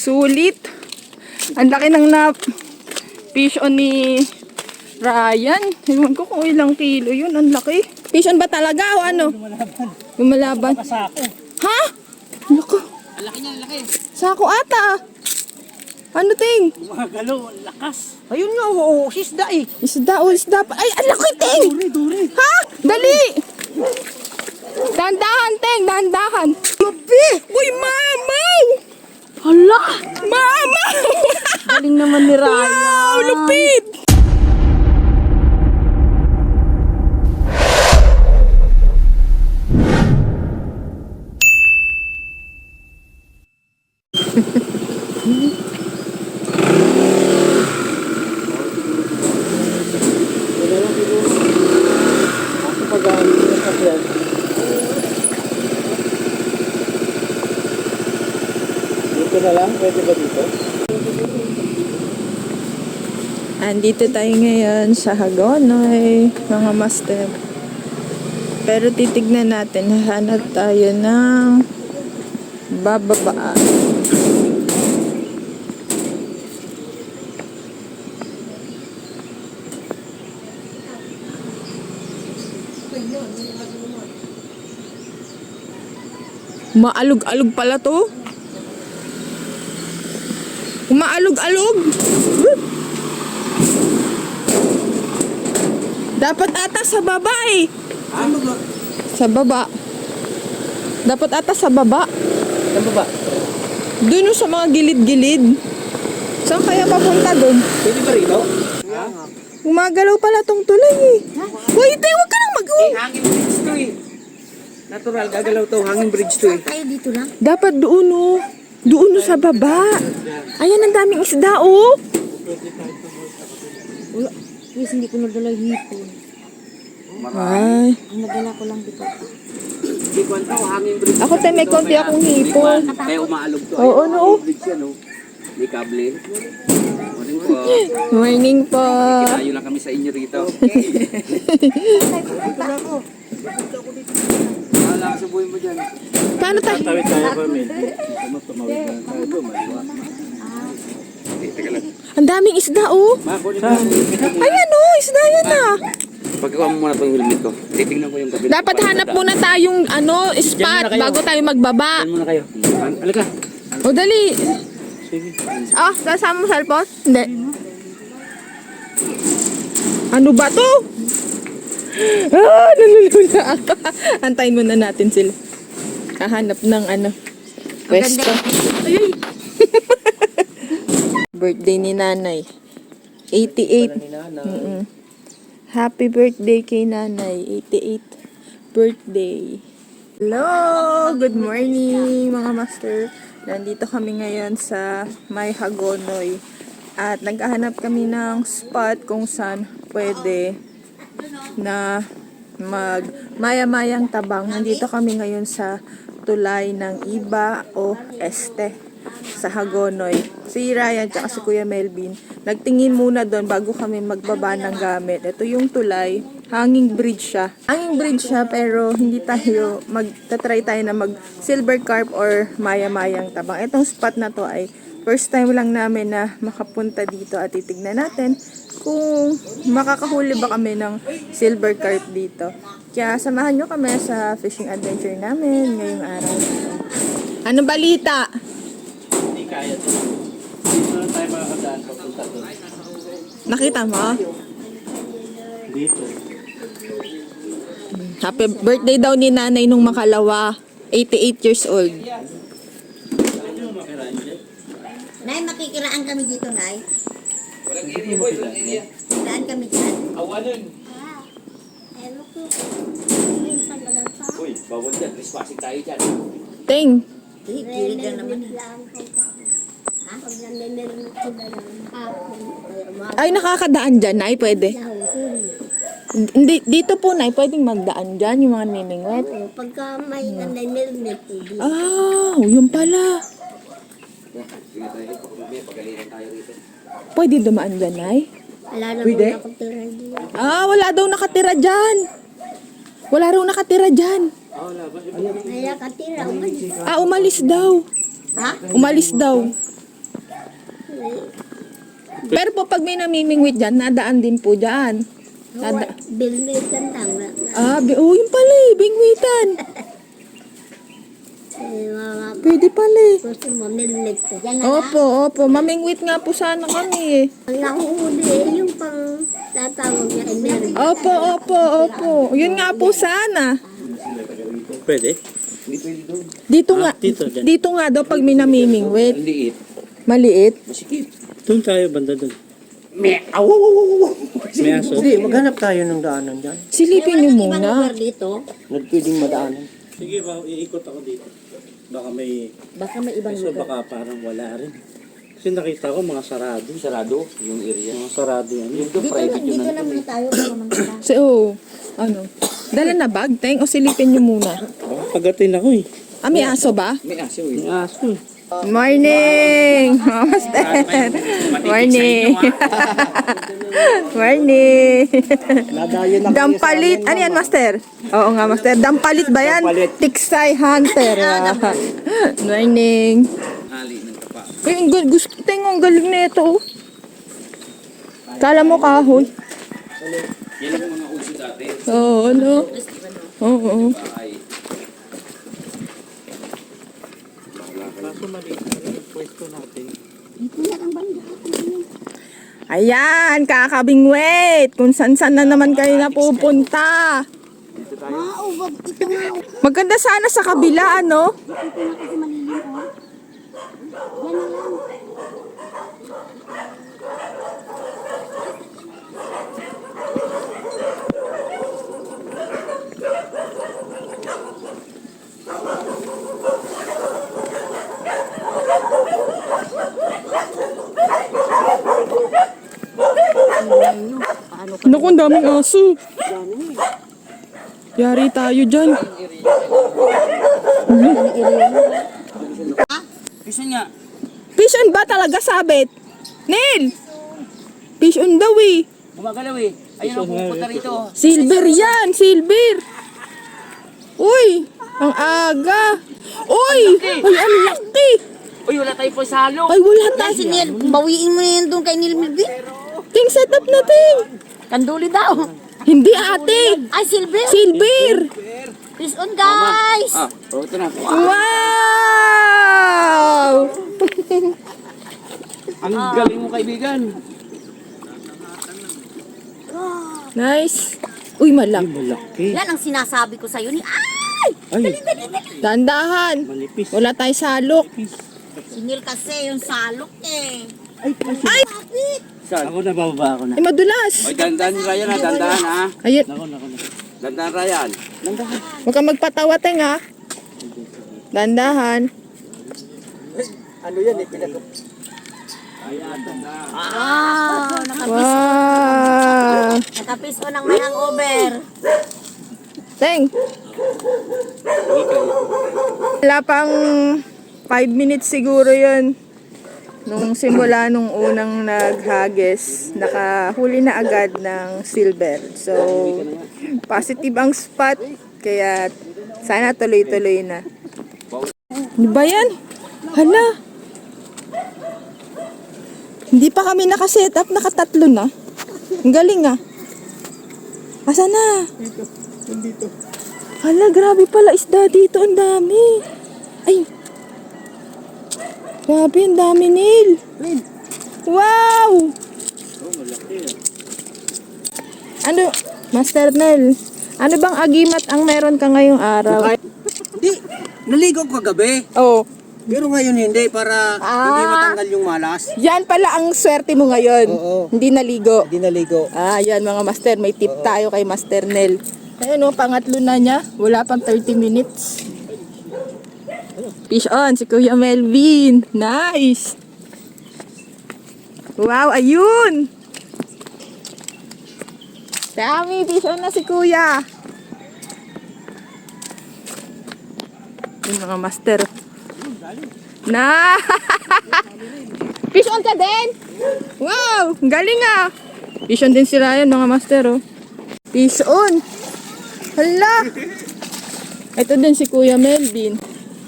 Sulit. Ang laki ng fish on ni Ryan. Ewan ko kung ilang kilo yun. Ang laki. Fish on ba talaga o ano? Lumalaban. Ha? Lako. Ang laki niya, ang laki. Sako ata. Ano ting? Gumagalo, ang lakas. Ayun nga, oo, isda eh. Isda o isda pa. Ay, ang laki ting! Duri. Ha? Dali! Dahan-dahan ting, dahan-dahan. Gabi! Uy, mamaw! Hala! Mamaw! Galing naman ni Ryan. Wow, lupit! Dito na lang, pwede ba dito? Andito tayo ngayon sa Hagonoy, mga master. Pero titignan natin, hanap tayo ng bababaan. Maalog-alog pala to. Umaalog-alog. Dapat ata sa baba eh. Ano ba? Sa baba. Dapat ata sa baba. Ano ba? Doon sa mga gilid-gilid. Saan kaya papunta doon? Pwede ba rito? Gumagalaw pala tong tulay eh. Hoy, tayo, huwag ka nang Hangin bridge to eh. Natural, gagalaw to. Hangin bridge to eh. Tayo dito lang. Dapat doon oh. Doon oh, sa baba. Ayan, ang daming isda oh. Please, hindi ko nadala hipon. Ay. Ang nadala ko lang dito. Hindi ko ito, hangin bridge. Ako tayo, may konti akong hipon. Kaya umaalog to. Oo, no. Hangin bridge yan oh. May kable. Morning po. Morning po. Kinayo lang kami sa inyo rito. Wala ka subuhin mo dyan. Paano tayo? Tawid tayo pa, Mel. Mas tumawid na tayo ito, maliwa. Teka lang. Ang daming isda oh. Makunin mo. Ayan oh, isda yan ah. Pagkakuha mo muna itong helmet ko. Titignan ko yung kabila. Dapat hanap muna tayong spot bago tayo magbaba. Diyan muna kayo. Halika. O dali. Sige. Ah, kasama mo cellphone? Hindi. Ano ba to? Ah, nalulula ako. Antayin muna natin sila. Kahanap ng pwesto. Ay. Birthday ni nanay. 88. Mm-mm. Happy birthday kay nanay. 88 birthday. Hello! Good morning mga master. Nandito kami ngayon sa May Hagonoy. At naghahanap kami ng spot kung saan pwede na maya-mayang tabang. Nandito kami ngayon sa tulay ng Iba o Este sa Hagonoy. Si Ryan at si Kuya Melvin nagtingin muna doon bago kami magbaba ng gamit. Ito yung tulay. Hanging bridge siya. Hanging bridge siya pero hindi tayo magta-try tayo na mag silver carp or maya-mayang tabang. Itong spot na to ay first time lang namin na makapunta dito at titignan natin kung makakahuli ba kami ng silver carp dito. Kaya samahan nyo kami sa fishing adventure namin ngayong araw. Anong balita? Hindi kaya ito. Dito na tayo makakadaan papunta doon. Nakita mo? Dito. Happy birthday daw ni nanay nung makalawa. 88 years old. Nay, makikiraan kami dito, Nay. Walang area boy, walang area. Kiraan kami dyan. Awanan. Uy, bawal dyan. Trespassing tayo dyan. Ting, Kilig lang naman. ay nakakadaan dyan, nay, pwede. Hindi, dito po, nay, pwedeng magdaan dyan, yung mga nimingwet. Pagka may nanay-melmet, Ah, yun pala. Sige tayo. May pagalitan tayo rito. Pwede dumaan dyan, nay. wala na Pwede? muna akong tira dyan. Ah, wala daw nakatira dyan. Wala raw nakatira dyan. Ah, wala ba? Kaya katira, umalis. Ah, umalis daw. Ha? Umalis daw. Pero po pag may namimingwit dyan, nadaan din po dyan. Bilmitan lang. Yun pala eh, bingwitan. Mga Pwede pala eh. gusto mo, milmit ko. Yan na Opo. Mamingwit nga po sana kami eh. Ang nakuhuli, yung pang tatawag niya ay meron. Opo. Yun nga po sana. Pwede? Dito nga, dyan. dito nga daw pag may namimingwit. Liit. Maliit. Masikip. Doon tayo, banda doon. May May aso. Hindi, maghanap tayo ng daanan dyan. Silipin nyo Ibang muna. lugar dito, Nagpwedeng madaanan. Sige ba, iikot ako dito. Baka may... baka may ibang Kaso lugar. baka parang wala rin. Kasi nakita ko mga sarado. sarado yung area. Mga sarado yan. Yung doon private yun. Dito naman tayo, naman sila. So, ano? Dala na bag, Teng? O silipin nyo muna? Pagatin ako eh. May aso ba? May aso eh. May aso eh. Morning! Master! Morning! Morning! Nadayan na Dampalit! Ano yan, Master? Oo nga, Master. Dampalit ba yan? Tiksay Hunter. Morning! Hali ng tapa. Gusto tingong galing na ito. Kala mo kahoy? Yan ang mga uso dati. Oo, ano? Oo. Bahay. Kaso mali yung pwesto natin. Ayan, kakabingwit. Kung san-san na naman kayo napupunta. Maganda sana sa kabila, ano? Naku, ang daming aso. Yari tayo dyan. Kasi nga. Fish on ba talaga sabit? Neil! Fish on daw eh. Gumagalaw eh. Ayun ang pupunta rito. Silver yan, silver. Uy, ang aga. Uy, ay ang laki. Uy, wala tayo po sa halo. Ay, wala tayo. Si Neil, bawiin mo na yan doon kay Neil Milby. Ting setup natin. Kanduli daw. Hindi ate. Ay, Silver. Silver. Peace on, guys. Ito na. Wow! Ang galing mo kaibigan. Nice. Uy, malaki. Malaki. Yan ang sinasabi ko sa'yo ni... Ay! Ay, Dandahan. manipis. Wala tayo salok. Si Neil kasi yung salok eh. Ay, Kapit. Ako na, bababa ako na. ay madulas. Oy, dandan Ryan ha. Dandan ha. Ayun, Nako. Dandan Ryan. huwag kang magpatawa, Teng, ha? Dandahan. Ano yan eh, pinag- Wow! Nakapis on ang may hangover. Teng! Wala pang 5 minutes siguro yun. Nung simula nung unang naghagis, nakahuli na agad ng silver. So, positive ang spot. Kaya, sana tuloy-tuloy na. Ano ba yan? Hala! Hindi pa kami nakaset up, nakatatlo na. Ang galing ah. Asa na? Dito. Hala, grabe pala isda dito. Ang dami. Ay. Grabe, ang dami, Neil. Wow! Ano, Master Nel, ano bang agimat ang meron ka ngayong araw? Hindi, naligo ko kagabi. Oh, Pero ngayon hindi, para hindi matanggal yung malas. yan pala ang swerte mo ngayon. Oo. Hindi naligo. Hindi naligo. Yan mga master, may tip tayo kay Master Nel. Ayun oh, pangatlo na niya. Wala pang 30 minutes. Fish on, si Kuya Melvin. Nice! Wow, ayun! Dami, fish on na si Kuya. Yung mga master. Na! Fish on ka din? Wow! Galing ah! Fish on din si Ryan, mga master oh. Fish on! Hala! Ito din si Kuya Melvin.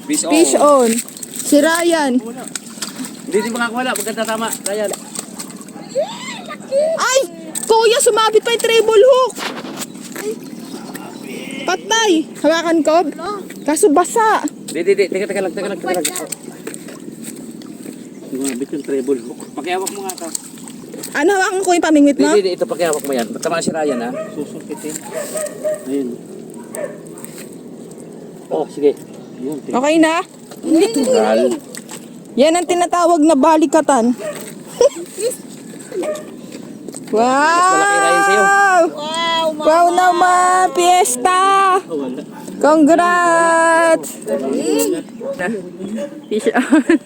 Fish on. Fish on. Si Ryan. Hindi din makakawala. Maganda tama. Ryan. Ay! Kuya, sumabit pa yung treble hook. Patay. Hawakan ko. Kaso basa. Di. Teka lang. Gumabit yung treble hook. Pakiawak mo nga ito. Ano, hawakan ko yung pamingwit mo? Di, ito pakiawak mo yan. Tama si Ryan ha. Susukitin. Ayun. Oh, sige. Yun, Okay na? Tinggal. Yan ang tinatawag na balikatan. malaki Ryan sa'yo. Wow! Wow naman! Fiesta! Oh, wala. Congrats! Fish on.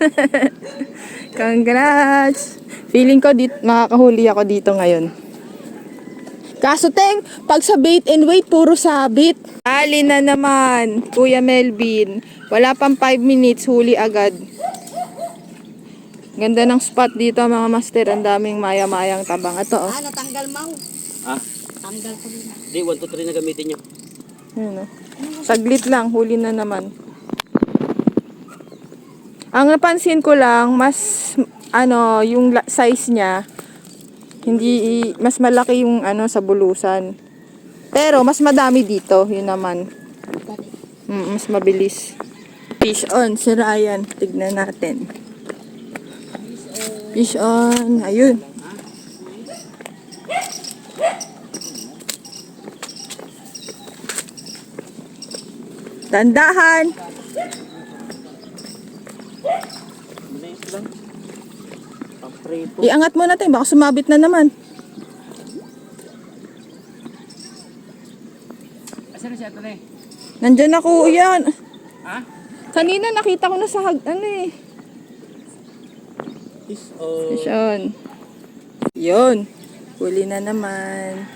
Congrats! Feeling ko makakahuli ako dito ngayon. Kaso Teng, pag sa bait and wait, puro sabit. Ali na naman, Kuya Melvin. Wala pang 5 minutes, huli agad. Ganda ng spot dito mga master. Ang daming maya-mayang tabang. Ito oh. Natanggal mo. Ah? Tanggal ko rin. Di, 1, 2, 3 na gamitin nyo. Yun, oh. Saglit lang, huli na naman. Ang napansin ko lang, mas yung size niya, hindi mas malaki yung sa bulusan. Pero mas madami dito, yun naman. Mas mabilis. Fish on, si Ryan. Tignan natin. Fish on, ayun. Tandahan. Maliit lang. Pamprito. Iangat mo natin, baka sumabit na naman. Asan na siya ito na eh? Nandyan ako, yan. Ha? Kanina nakita ko na sa Is, oh. Fish on. Yun. Huli na naman.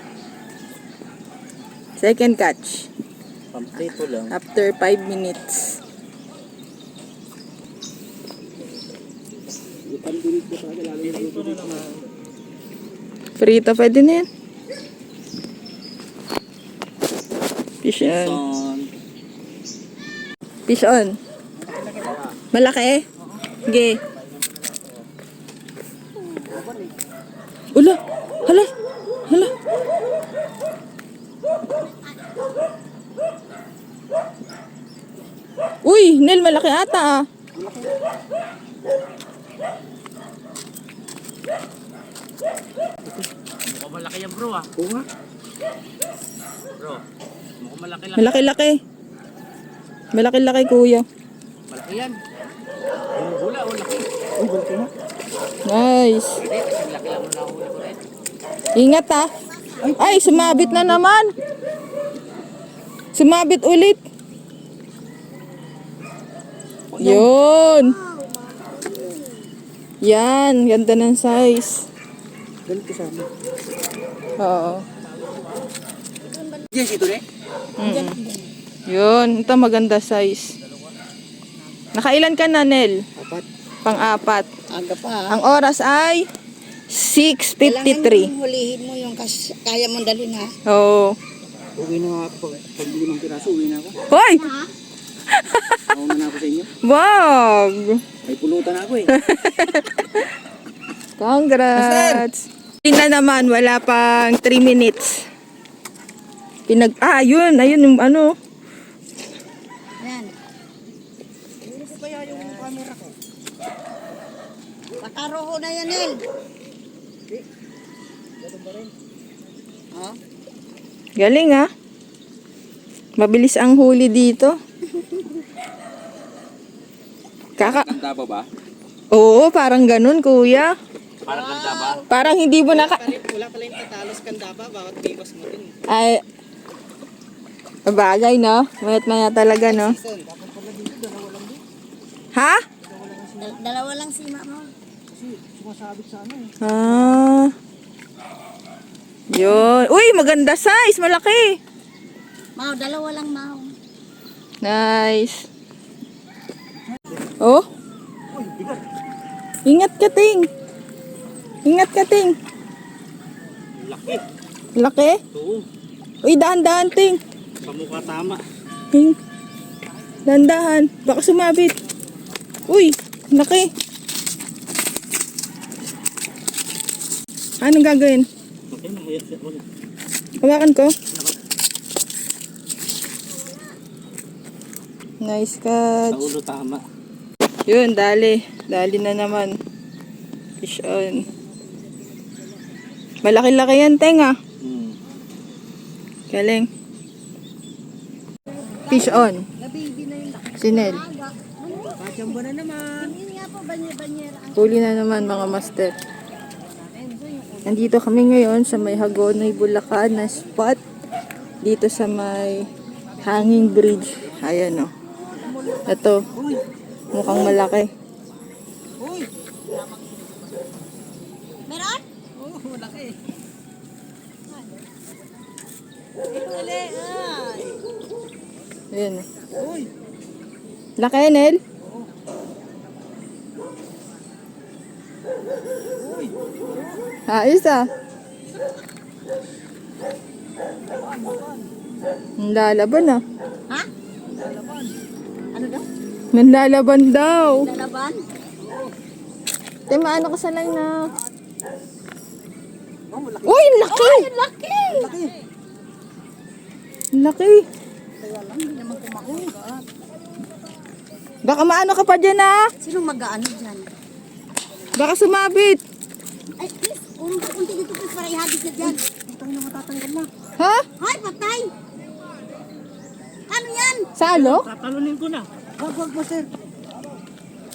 Second catch. Pamprito lang. After 5 minutes. Prito, pwede na yan. Fish on. Son. Fish on. Malaki? Sige. Ula. Hala. Hala. Uy, Nel, malaki ata ah. Mukhang malaki yan bro ah. Oo nga. Bro, mukhang malaki lang. Malaki-laki. Malaki-laki, kuya. Malaki yan. Hula, laki. Uy, balti nga. Nice. Hindi, kasi laki lang muna huli ko rin. Ingat ah. Ay, sumabit na naman. Sumabit ulit. Yun. Yan, ganda ng size. Ganito sa amin. Oo. Yes, ito eh. Yun, ito maganda size. Nakailan ka na, Nel? Apat. Pang-apat. Aga pa. Ang oras ay 6:53. Hulihin mo yung kaya mong dalhin ha. Oo. Uwi na nga ako. Pag limang piraso, uwi na ako. Hoy! Mauna na ako sa inyo. Wag! May pulutan ako eh. Congrats! Tingnan naman, wala pang 3 minutes. Ayun yung ano. Yan. Hindi ko kaya yung camera ko. Pakaroho na yan, El. Galing ah. Mabilis ang huli dito. Kanta pa ba? Oo, parang ganun, kuya. Parang kanta ba? Parang hindi mo Wala pala yung tatalos kandaba, bawat bigos mo din. Ay, bagay, no? Mayat maya talaga, no? Ha? Dalawa lang si mama. Ah. Yun. Uy, maganda size. Malaki. Mau, dalawa lang mau. Nice. Oh. Ingat ka, Ting. Ingat ka, Ting. Laki. Laki? Oo. Uy, dahan-dahan, Ting. Sa mukha tama. Ting. Dahan-dahan. Baka sumabit. Uy, laki. Anong gagawin? Okay na, hayat siya ulit. Hawakan ko. Nice Sa catch. ulo tama. Yun, dali. Dali na naman. Fish on. Malaki-laki yan, tenga. Galing. Fish on. Sinel. Huli na naman mga master. Nandito kami ngayon sa may Hagonoy, Bulacan na spot. Dito sa may hanging bridge. Ayan o. Ito. Mukhang malaki. Meron? Ayan o. Laki, Nel? Ayos ah. Nalalaban ah. Ha? Ano daw? Nanlalaban daw. Lalaban? Te, maano ka sa line na? Uy, laki! Laki! Laki. Baka maano ka pa dyan ah. Sino mag-aano dyan? Baka sumabit. Ay, please, unti dito please para ihabis na dyan. Ito na matatanggal na. Ha? Ay, patay! Ano yan? Salo? Tatalunin ko na. Wag mo, sir.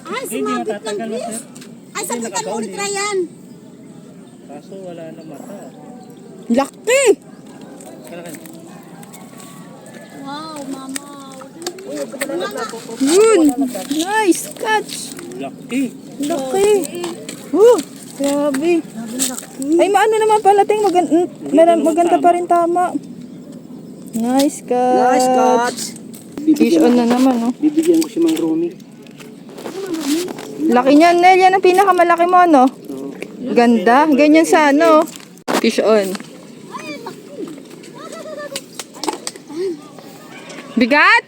Ay, sumabit lang, please. Ay, sabitan mo ulit, Ryan. Kaso wala na mata. Laki! Wow, mama. Yun! Nice catch! Laki. Laki! Grabe! Ay, maano naman pala, Ting. Maganda pa rin tama. Nice catch! Nice catch. Fish on na naman, oh. Bibigyan ko si Mang Romy. Laki niyan, Nel. Yan ang pinakamalaki mo, no? Ganda. Ganyan sa ano. Fish on. Bigat?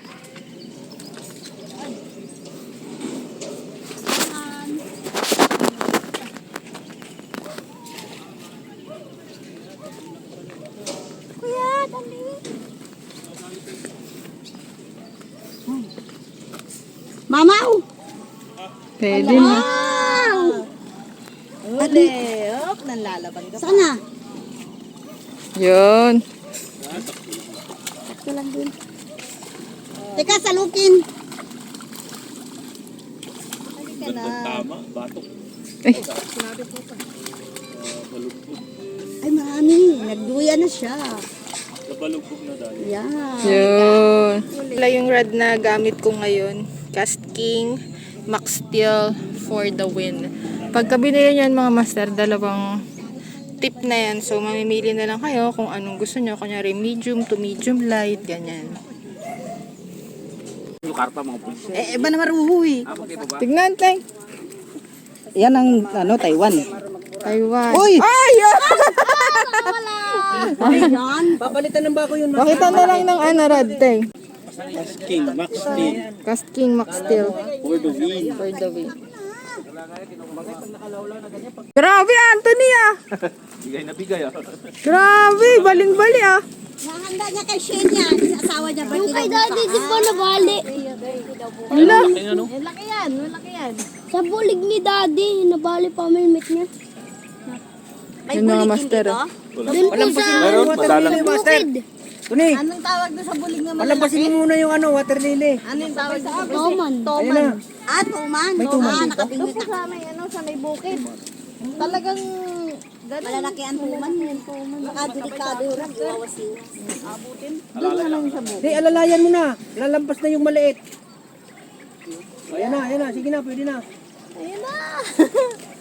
Kuya, dali. Mamaw! Pwede na. Wow! Uli, op, nanlalaban ka pa. Sana? Yun. Ito lang din. Teka, salukin. Halika na. Tama, batok. Ay, Ay, marami. Nagduya na siya. Nabalugbog na dahil. Yan. yun. Wala yung rod na gamit ko ngayon. Cast King Max Steel for the win. Pagka binili niyan mga master, dalawang tip na yan. So, mamimili na lang kayo kung anong gusto nyo. Kunyari, medium to medium light, ganyan. Yung karpa mga pulis. Iba na maruhui. Tignan, Teng. Yan ang, Taiwan. Taiwan. Uy! Ay! Yan. Papalitan ng bako yun. Pakita na lang ng rod, Teng. King, Max King. Cast King Max Steel For the win. for the win. Grabe, Anthony ah! Bigay na bigay ah. Grabe, baling-bali ah! Nahanda niya kay Shane yan. Sa asawa niya. Yung kay daddy, di ba nabali? Wala. Malaki yan, malaki yan. Sa bulig ni daddy, nabali pa milmit niya. Yun mga master ah. Doon po sa Meron, madalang. bukid. Tuni, Anong tawag doon sa bulig na palampasin mo muna yung water lily. Anong tawag sa Toman. Ayun na. Ah, Toman. May tuman Ah, dito. nakabingwit na. Sa may sa may bukid. Talagang malalaki ang tuman. Baka delikado rin. Iwawasiwas. Abutin. Doon na lang sa bukid. Di, alalayan mo na. Lalampas na yung maliit. Ayan na. Sige na, pwede na. Ayun na.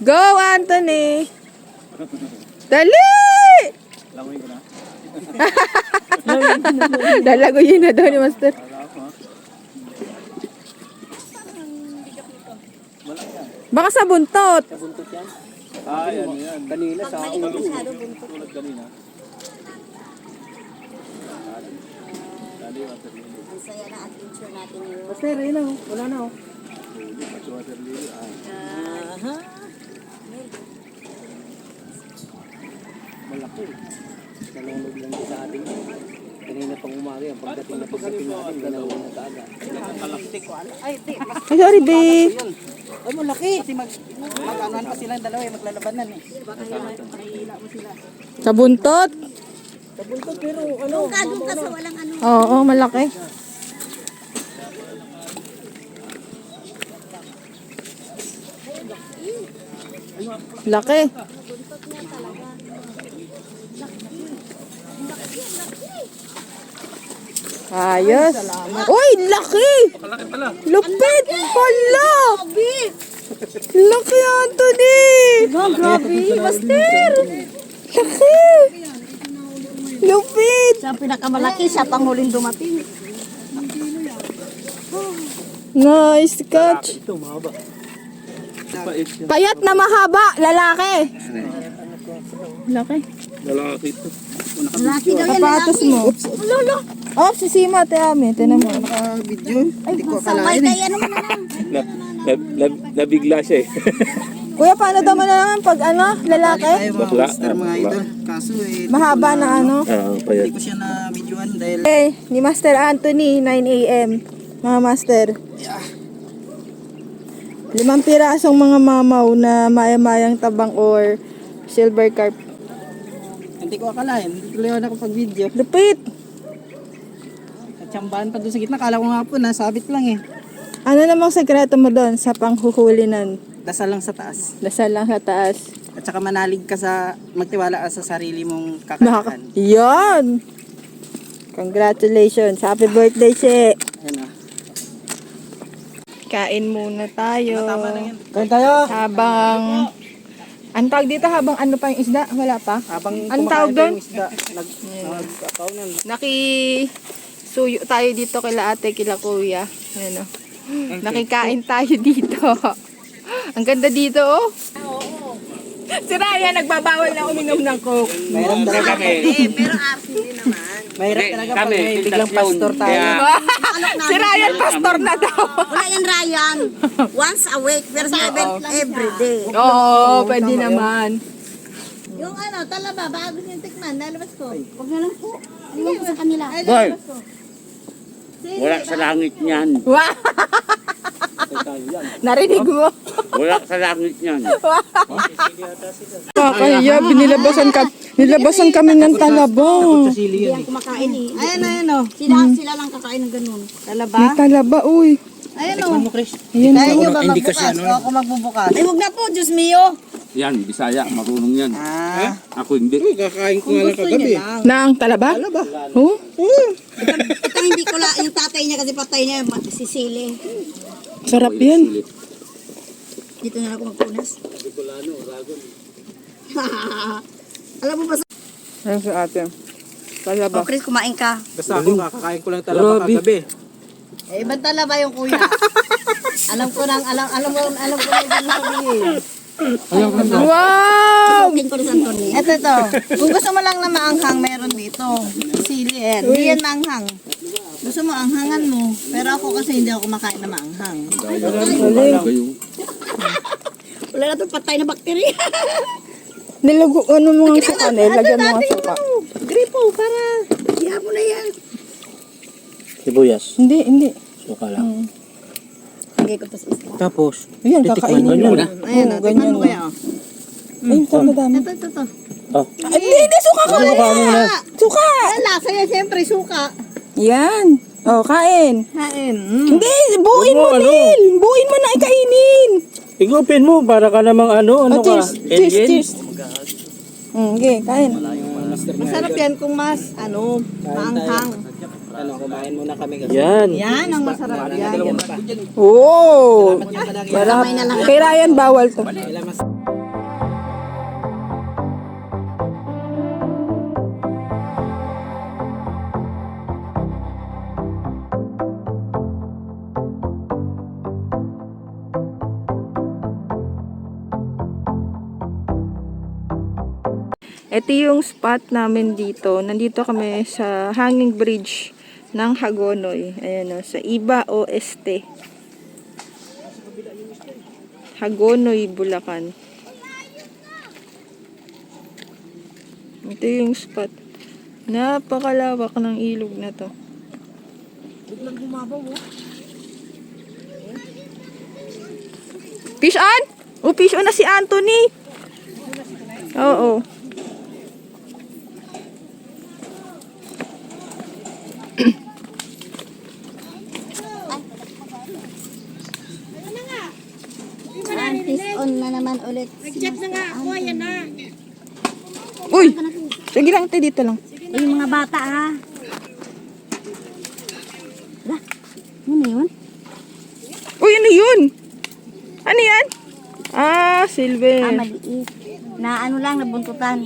Go, Anthony! Dali! Langoy ko na. Dalago yun na daw ni Master. Baka sa buntot. Ah, yan, yan. Kanina sa ulo. Tulad kanina. Dali, water lily. Ang saya na adventure natin yun. Master, ayun na. Wala na. Water lily. Ah. malaki. Nalunod lang sa ating kanina pang umaga yan. Pagdating natin, dalawa na kaagad. Ay, di. Ay, sorry, babe. Ay, malaki. Kasi mag-anuhan pa sila dalawa eh, maglalabanan eh. Sa buntot? Pero ano, Doon ka sa walang ano. Oo, malaki. Laki. Ayos. Uy, laki! Lupit! Hala! Laki, Anthony! Grabe, master! Laki! Lupit! Siya ang pinakamalaki, siya pang huling dumating. Nice catch. ito mahaba. Payat na mahaba, lalaki. Laki. Lalaki ito. Laki daw yan, Sapatos mo. Lolo! Oh, si Sima, Ame. Tinan mo. Video? Ay, sabay kay ano mo na lang. Nabigla siya eh. Kuya, paano daw naman pag ano, lalaki? Bakla. Mga idol. Kaso Mahaba na ano. Payat. ko siya na videoan dahil Eh, ni Master Anthony, 9 a.m. Mga master. 5 pirasong mga mamaw na maya-mayang tabang or silver carp. hindi ko akalain. Hindi ko lewan ako pag video. Lupit! Tsambahan pa doon sa gitna. Kala ko nga po nasabit lang eh. Ano namang sekreto mo doon sa panghuhuli nun? Dasal lang sa taas. Dasal lang sa taas. At saka manalig ka sa, magtiwala ka sa sarili mong Baka. kakayahan. Yan! Congratulations! Happy birthday, She! Ayan na. Kain muna tayo. Tama na yan. Kain tayo! Habang... Ang tawag dito habang ano pa yung isda? Wala pa? Habang Anong tawag doon? nagkakaunan. Suyo tayo dito kila ate, kila kuya. Ano? Nakikain tayo dito. Ang ganda dito, oh. Si Ryan, nagbabawal na uminom ng Coke. Mahirap talaga Pero RCD naman. Mahirap talaga pag may biglang pastor tayo. Si Ryan, pastor na daw. Wala yan, Ryan. Once a week, pero never every day. Oo, pwede naman. Yung ano, talaba, bago yung tikman, lalabas ko. Huwag na lang po. Iwan ko sa kanila. Ay, Boy, lalabas ko. wala sa langit niyan. Wow! Narinig mo? Wala sa langit niyan. Kaya nilabasan kami ng talaba. Hindi yan kumakain eh. Ayan, ayan o. Sila lang kakain ng ganun. May talaba, uy. Ayan o. Ano, Chris? Ayan, Kaya nyo ba Hindi kasi magbukas? ano. O ako magbubukas? Ay, huwag na po, Diyos mio. Yan, Bisaya, marunong yan. Ah. Ako hindi. Kakain ko nga lang kagabi. Nang talaba? Talaba. Oh? Ito hindi ko la, yung tatay niya kasi patay niya, sisili. Sarap yan. Dito na ako magpunas. Alam mo ba sa... Ayan si ate. Talaba. Oh, Chris, kumain ka. Basta ako kakakain ko lang talaba kagabi. Eh, ibang talaba yung kuya. alam ko na yung sabihin. Wow! Tingin ko ni Santoni. Ito. Kung gusto mo lang na maanghang, meron dito. Sili eh. Hindi yan maanghang. Gusto mo anghangan mo. Pero ako kasi hindi ako kumakain na maanghang. Wala na itong patay na bakterya. Nilago, ano mo ang suka na, lagyan mo ang suka. Gripo, para. Siya mo na yan. Sibuyas. Hindi. Suka lang. Lagay ko ito sa isla. Tapos, Ayan, kakainin mo. Ayan, Oo, tingnan ganyan mo na. kaya. Ayun, dami. Ito. Oh. Ay, hindi, suka ka muna. Suka! Ang lasa niya, siyempre, suka. Yan. Oh, kain. Kain. Hindi, buuin mo, Nil. Buuin mo na ikainin. Igupin mo para ka namang ano Oh, ka? cheers. Cheers. Okay, kain. Masarap yan kung mas, maanghang. ano, kumain muna kami kasi. Yan. Yan ang masarap yan. Oh. Para Kamay na lang. kay Ryan bawal to. Ito yung spot namin dito. Nandito kami sa hanging bridge ng Hagonoy. Ayan o, sa Iba Oeste. Hagonoy, Bulacan. Ito yung spot. Napakalawak ng ilog na to. Biglang bumabaw, oh. Fish on? Oh, fish on na si Anthony. Oo. Antis on na naman ulit. Nag-chat na nga ako, ayan na. Uy! Sige lang, ito dito lang. Yung mga bata ha. Wala. Ano yun? Uy, ano yun? Ano yan? Ah, silver. Maliit. Na ano lang, nabuntutan.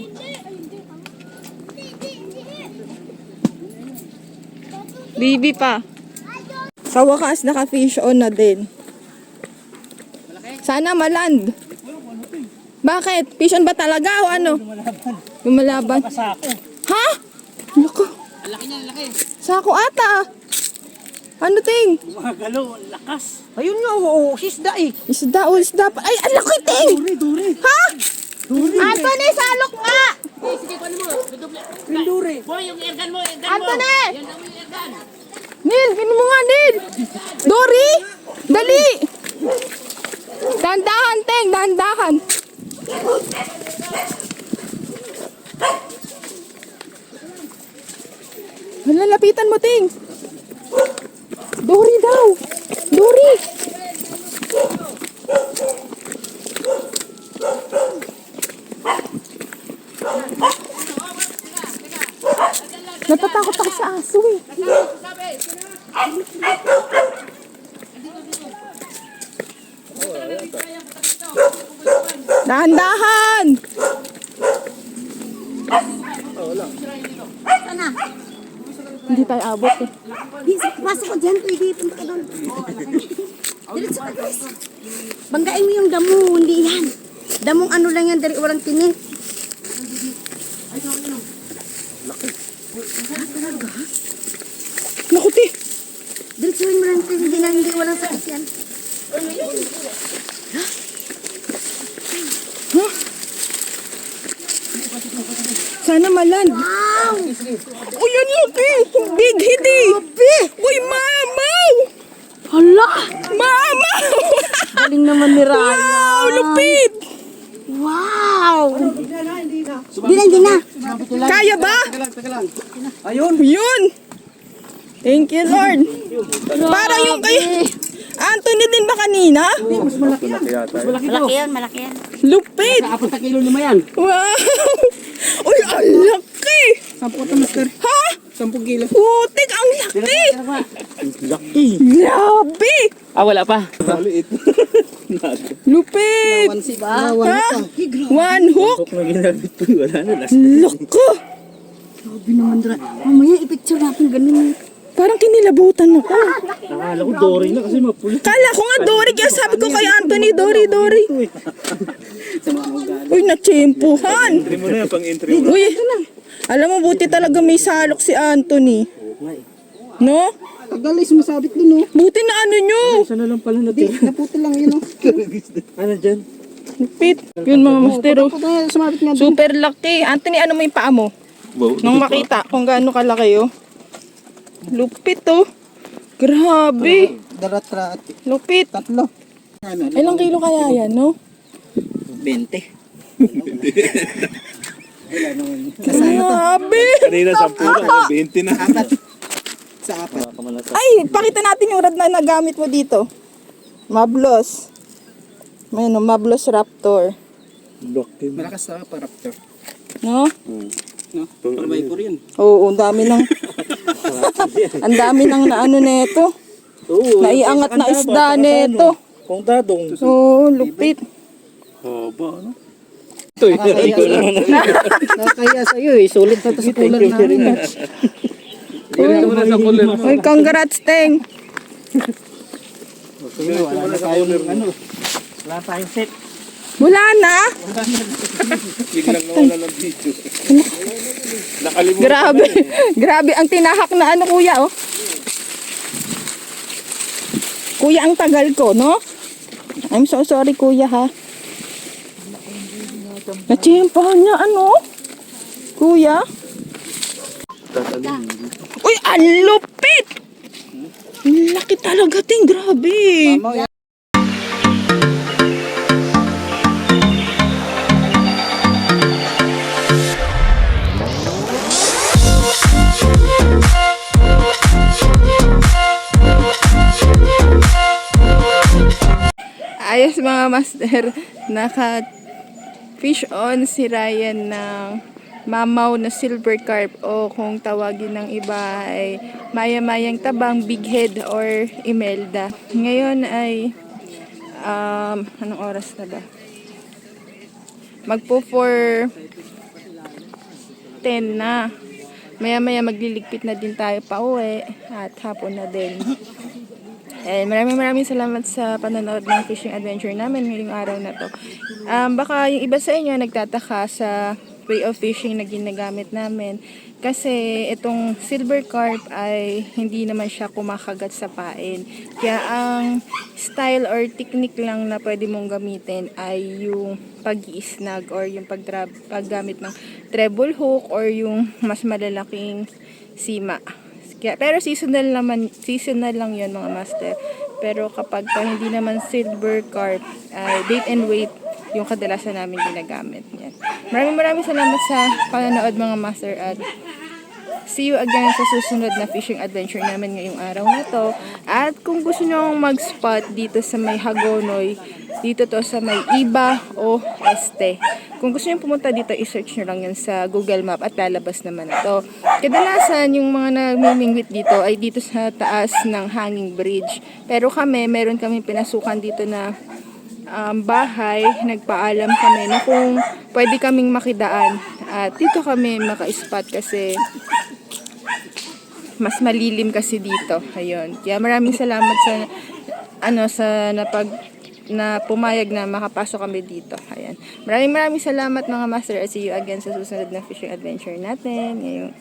Baby pa. Sa wakas, naka-fish on na din. Sana maland. Bakit? Fish on ba talaga o ano? Lumalaban. Sako. Ha? Lako. Laki niya, laki. Sako ata. Ano ting? Gumagalaw, ang lakas. Ayun nga, oo, sisda eh. Isda o isda pa. Ay, ang laki ting! Duri. Ha? Anthony, salok nga! Yung duri. Anthony! Neil, gino mo nga, Neil! Dory! Dali! Dandahan, Teng! Dandahan! Lalapitan mo, Ting! Dory daw! Dory! Natatakot ako sa aso eh. Dahan-dahan! Sana. Hindi tayo abot eh. Di, pasok ko dyan, pwede punta ka doon. Diretso ka guys. Banggain mo yung damo, hindi yan. Damong ano lang yan, dari walang tinik. Naku, ti! Diretsuhin mo lang, hindi walang sakit yan. Sana malan. Wow! Uy, yan laki! Big hit eh! Uy, mamaw! Hala! Mamaw! Galing naman ni Ryan. Wow, lupit! Wow! Hindi na. Kaya ba? Ayun. Yun! Thank you, Lord. Parang yung kay Anthony din ba kanina? Malaki daw. Malaki yan. Lupit! 4 kilo naman yan. Wow! Uy, ang laki! 10 ko master. Ha? 10 kilo. Putik, ang laki! Laki. Grabe! Ah, wala pa. Maliit. Lupit! Ba? Ha? One hook? Na ginamit ko, wala na. Loko! Sabi naman dra. Mamaya i-picture natin ganun. Parang kinilabutan ako. Akala ko Dory na kasi mapula. Kala ko nga Dory, kaya sabi ko kay Anthony, Dory. Uy, natsimpuhan. Entry mo na yan, pang entry mo. Uy, alam mo, buti talaga may salok si Anthony. No? Agalis, masabit dun, oh. Buti na ano nyo. Sana lang pala natira. Naputo lang yun, oh. Ano dyan? Lupit. Yun mga master, oh. Sumabit nga dun. Super laki. Anthony, ano mo yung paa mo? Wow. Nung makita kung gaano kalaki, oh. Lupit, oh. Grabe. Darat-rat. Lupit. 3. Ilang kilo kaya yan, no? 20. Grabe. Kanina 10 na, 20 na. Sa 4. Ay, pakita natin yung rad na nagamit mo dito. Mablos. Ayun, oh, Mablos Raptor. Malakas sa paraptor. No? No? Palabay po rin. Oo, ang dami ng... ang dami ng naano neto. Oo. Naiangat na isda neto. Kung dadong. Oo, lupit. Haba, ano? Nakakaya sa'yo eh. Sulit na ito sa cooler namin. Uy, congrats, Teng. Wala tayong ano. Wala tayong set. Wala na. Biglang nawala ng video. Nakalimutan. Grabe. Grabe ang tinahak na ano, kuya, oh. Kuya, ang tagal ko, no? I'm so sorry, kuya, ha. Natsimpahan niya, ano? Kuya? Uy, ang lupit! Ang laki talaga, ting. Grabe. Ayos mga master, naka fish on si Ryan ng mamaw na silver carp o kung tawagin ng iba ay maya-mayang tabang, big head or imelda. Ngayon ay anong oras na ba? Magpo for 10 na. Maya-maya magliligpit na din tayo pa uwi at hapon na din. And maraming salamat sa panonood ng fishing adventure namin ngayong araw na to. Baka yung iba sa inyo nagtataka sa way of fishing na ginagamit namin. Kasi itong silver carp ay hindi naman siya kumakagat sa pain. Kaya ang style or technique lang na pwede mong gamitin ay yung pag-iisnag or yung paggamit ng treble hook or yung mas malalaking sima. Pero seasonal lang yun mga master. Pero kapag hindi naman silver carp, bait and weight yung kadalasan namin ginagamit. Yan. Maraming salamat sa panonood mga master at see you again sa susunod na fishing adventure namin ngayong araw na to. At kung gusto nyo mag-spot dito sa may Hagonoy, dito to sa may Iba o Este. Kung gusto nyo pumunta dito, i-search nyo lang yun sa Google Map at lalabas naman ito. Kadalasan yung mga nagmimingwit dito ay dito sa taas ng hanging bridge. Pero meron kami pinasukan dito na bahay, nagpaalam kami na kung pwede kaming makidaan at dito kami maka-spot kasi mas malilim kasi dito. Ayun. Kaya maraming salamat sa na pumayag na makapasok kami dito. Ayan. Maraming salamat mga master at see you again sa susunod na fishing adventure natin. Ngayon.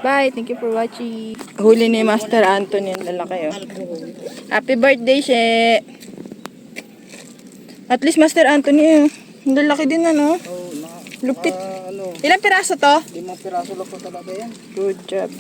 Bye! Thank you for watching. Huli ni Master Anthony yung lalaki. Happy birthday, She! At least Master Anthony, ang lalaki din ano. Lupit. Ilang piraso to? 5 piraso lang po talaga yan. Good job.